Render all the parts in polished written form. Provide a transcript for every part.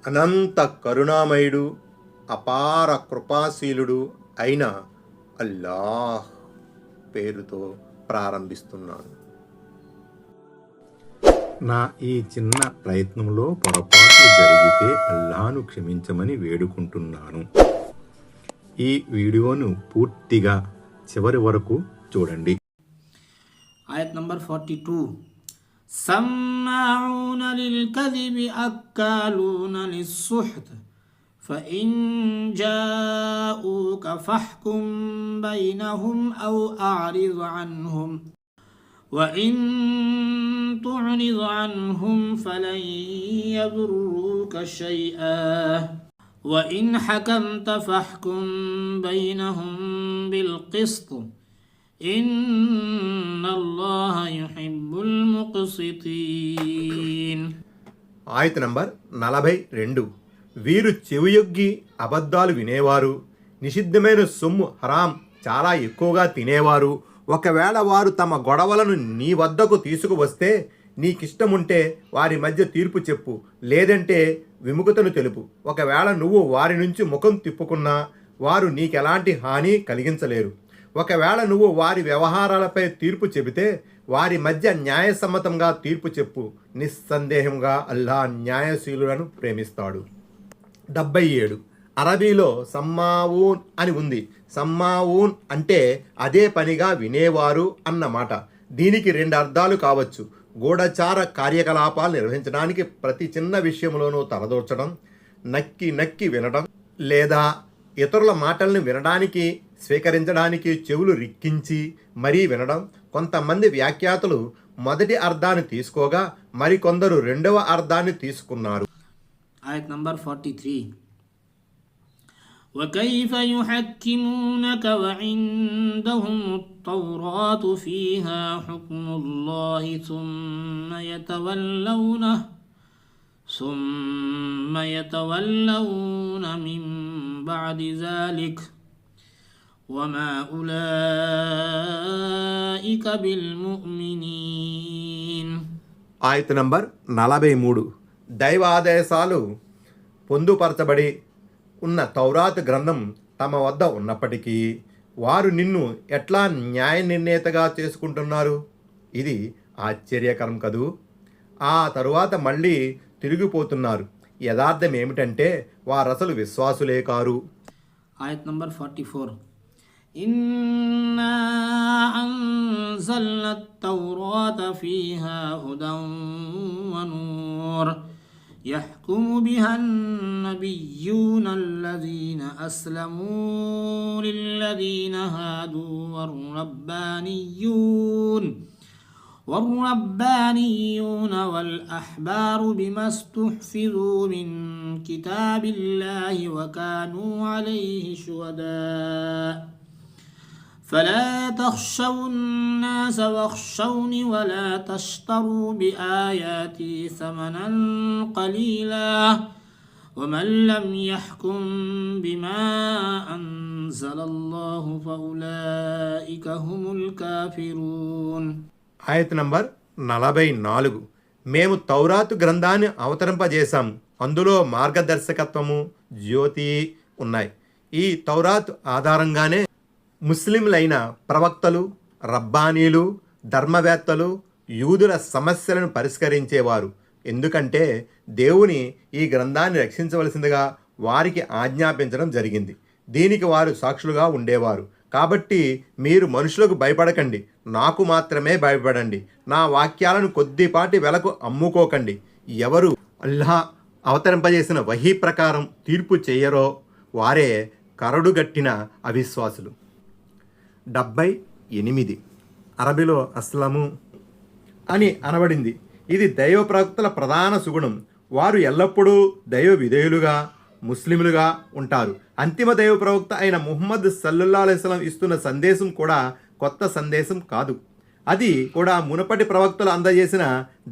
అనంత కరుణామయుడు, అపార కృపాశీలుడు అయిన అల్లాహ్ పేరుతో ప్రారంభిస్తున్నాను. నా ఈ చిన్న ప్రయత్నంలో పొరపాట్లు జరిగితే అల్లాహ్ను క్షమించమని వేడుకుంటున్నాను. ఈ వీడియోను పూర్తిగా చివరి వరకు చూడండి. ఆయత్ నంబర్ 42. సమ్మాఊన లిల్ కదిబి అక్కాలూన లిస్సుహ్త్ ఫఇన్ జాఊక ఫహ్కుం బైనహుం ఔ అዕరిض్ అన్హుం వఇన్ తుዕరిض్ అన్హుం ఫలన్ యదుర్రూక షైఆ وإن حكمت فاحكم بينهم بالقسط إن الله يحب المقسطين. ఆయత నంబర్ 42. వీరు చెవియొగ్గి అబద్ధాలు వినేవారు, నిషిద్ధమైన సొమ్ము హరాం చాలా ఎక్కువగా తినేవారు. ఒకవేళ వారు తమ గొడవలను నీ వద్దకు తీసుకువస్తే నీకిష్టముంటే వారి మధ్య తీర్పు చెప్పు, లేదంటే విముఖతను తెలుపు. ఒకవేళ నువ్వు వారి నుంచి ముఖం తిప్పుకున్నా వారు నీకెలాంటి హాని కలిగించలేరు. ఒకవేళ నువ్వు వారి వ్యవహారాలపై తీర్పు చెబితే వారి మధ్య న్యాయసమ్మతంగా తీర్పు చెప్పు. నిస్సందేహంగా అల్లాహ్ న్యాయశీలులను ప్రేమిస్తాడు. 77. అరబీలో సమ్మావూన్ అని ఉంది. సమ్మావూన్ అంటే అదే పనిగా వినేవారు అన్నమాట. దీనికి 2 అర్థాలు కావచ్చు. గూఢచార కార్యకలాపాలు నిర్వహించడానికి ప్రతి చిన్న విషయంలోనూ తలదూర్చడం, నక్కి నక్కి వినడం, లేదా ఇతరుల మాటలను వినడానికి స్వీకరించడానికి చెవులు రిక్కించి మరీ వినడం. కొంతమంది వ్యాఖ్యాతలు మొదటి అర్థాన్ని తీసుకోగా మరికొందరు 2వ అర్థాన్ని తీసుకున్నారు. ఆయత్ నంబర్ 43. وكيف يحكمونك وعندهم التوراة فيها حكم الله ثم يتولون من بعد ذلك وما أولئك بالمؤمنين. ఆయత్ నంబర్ 43. దైవ ఆదేశాలు పొందుపరచబడి ఉన్న తౌరాత్ గ్రంథం తమ వద్ద ఉన్నప్పటికీ వారు నిన్ను ఎట్లా న్యాయ నిర్ణేతగా చేసుకుంటున్నారు? ఇది ఆశ్చర్యకరం కదూ. ఆ తరువాత మళ్ళీ తిరిగిపోతున్నారు. యథార్థం ఏమిటంటే వారసలు విశ్వాసులే కారు. ఆయత్ నంబర్ 44. ఇన్నా అన్జల్నా తౌరాత ఫీహా హుదన్ వ నూర్ يحكم بها النبيون الذين أسلموا للذين هادوا والربانيون والأحبار بما استحفظوا من كتاب الله وكانوا عليه شهداء فلا تخشوا الناس واخشوني ولا تشتروا بآياتي ثمنا قليلا ومن لم يحكم بما أنزل الله فأولئك هم الكافرون. ఆయత్ నంబర్ 44. మేము తౌరాతు గ్రంథాన్ని అవతరింపజేశాము. అందులో మార్గదర్శకత్వము, జ్యోతి ఉన్నాయి. ఈ తౌరాత్ ఆధారంగానే ముస్లింలైన ప్రవక్తలు, రబ్బానీలు, ధర్మవేత్తలు యూదుల సమస్యలను పరిష్కరించేవారు. ఎందుకంటే దేవుని ఈ గ్రంథాన్ని రక్షించవలసిందిగా వారికి ఆజ్ఞాపించడం జరిగింది. దీనికి వారు సాక్షులుగా ఉండేవారు. కాబట్టి మీరు మనుషులకు భయపడకండి, నాకు మాత్రమే భయపడండి. నా వాక్యాలను కొద్దిపాటి వెలకు అమ్ముకోకండి. ఎవరు అల్లాహ్ అవతరింపజేసిన వహీ ప్రకారం తీర్పు చేయరో వారే కరడుగట్టిన అవిశ్వాసులు. 78. అరబీలో అస్లము అని అనబడింది. ఇది దైవ ప్రవక్తల ప్రధాన సుగుణం. వారు ఎల్లప్పుడూ దైవ విధేయులుగా ముస్లింలుగా ఉంటారు. అంతిమ దైవ ప్రవక్త అయిన ముహమ్మద్ సల్లల్లాహు అలైహి వసల్లం ఇస్తున్న సందేశం కూడా కొత్త సందేశం కాదు. అది కూడా మునపటి ప్రవక్తలు అందజేసిన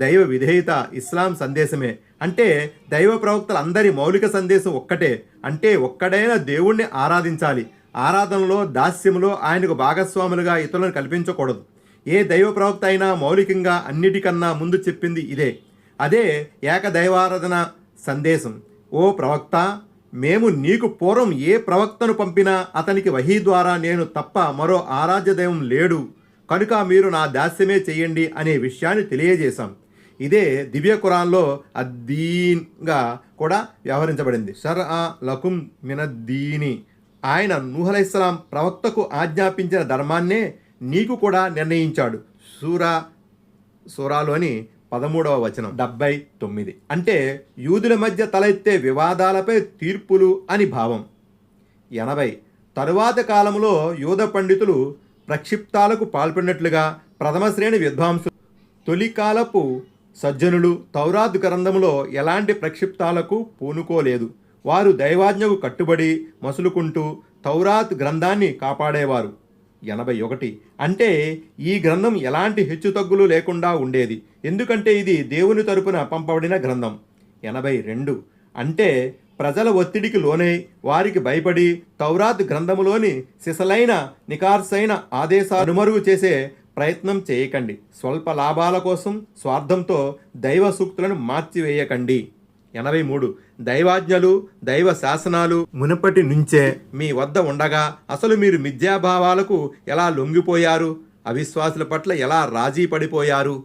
దైవ విధేయత ఇస్లాం సందేశమే. అంటే దైవ ప్రవక్తలందరి మౌలిక సందేశం ఒక్కటే. అంటే ఒక్కడైన దేవుణ్ణి ఆరాధించాలి. ఆరాధనలో, దాస్యములో ఆయనకు భాగస్వాములుగా ఇతరులను కల్పించకూడదు. ఏ దైవ ప్రవక్త అయినా మౌలికంగా అన్నిటికన్నా ముందు చెప్పింది ఇదే. అదే ఏకదైవారాధన సందేశం. ఓ ఓ ప్రవక్త, మేము నీకు పూర్వం ఏ ప్రవక్తను పంపినా అతనికి వహీ ద్వారా నేను తప్ప మరో ఆరాధ్య దైవం లేడు, కనుక మీరు నా దాస్యమే చెయ్యండి అనే విషయాన్ని తెలియజేశాం. ఇదే దివ్య ఖురాన్లో అద్దీన్గా కూడా వ్యవహరించబడింది. షర్ఆ లకుం మినద్దీని. ఆయన నూహ్ అలైహిస్సలాం ప్రవక్తకు ఆజ్ఞాపించిన ధర్మాన్నే నీకు కూడా నిర్ణయించాడు. సూరాలోని 13వ వచనం 79. అంటే యూదుల మధ్య తలెత్తే వివాదాలపై తీర్పులు అని భావం. 80. తరువాత కాలంలో యూద పండితులు ప్రక్షిప్తాలకు పాల్పడినట్లుగా ప్రథమ శ్రేణి విద్వాంసులు తొలికాలపు సజ్జనులు తౌరాత్ గ్రంథంలో ఎలాంటి ప్రక్షిప్తాలకు పూనుకోలేదు. వారు దైవాజ్ఞకు కట్టుబడి మసులుకుంటూ తౌరాత్ గ్రంథాన్ని కాపాడేవారు. 81. అంటే ఈ గ్రంథం ఎలాంటి హెచ్చుతగ్గులు లేకుండా ఉండేది, ఎందుకంటే ఇది దేవుని తరపున పంపబడిన గ్రంథం. 82. అంటే ప్రజల ఒత్తిడికి లోనై వారికి భయపడి తౌరాత్ గ్రంథములోని సిసలైన నికార్సైన ఆదేశాలు అనుమరుగు చేసే ప్రయత్నం చేయకండి. స్వల్ప లాభాల కోసం స్వార్థంతో దైవ సూక్తులను మార్చివేయకండి. 83. దైవాజ్ఞలు దైవ శాసనాలు మునుపటి నుంచే మీ వద్ద ఉండగా అసలు మీరు మిథ్యాభావాలకు ఎలా లొంగిపోయారు, అవిశ్వాసుల పట్ల ఎలా రాజీ పడిపోయారు?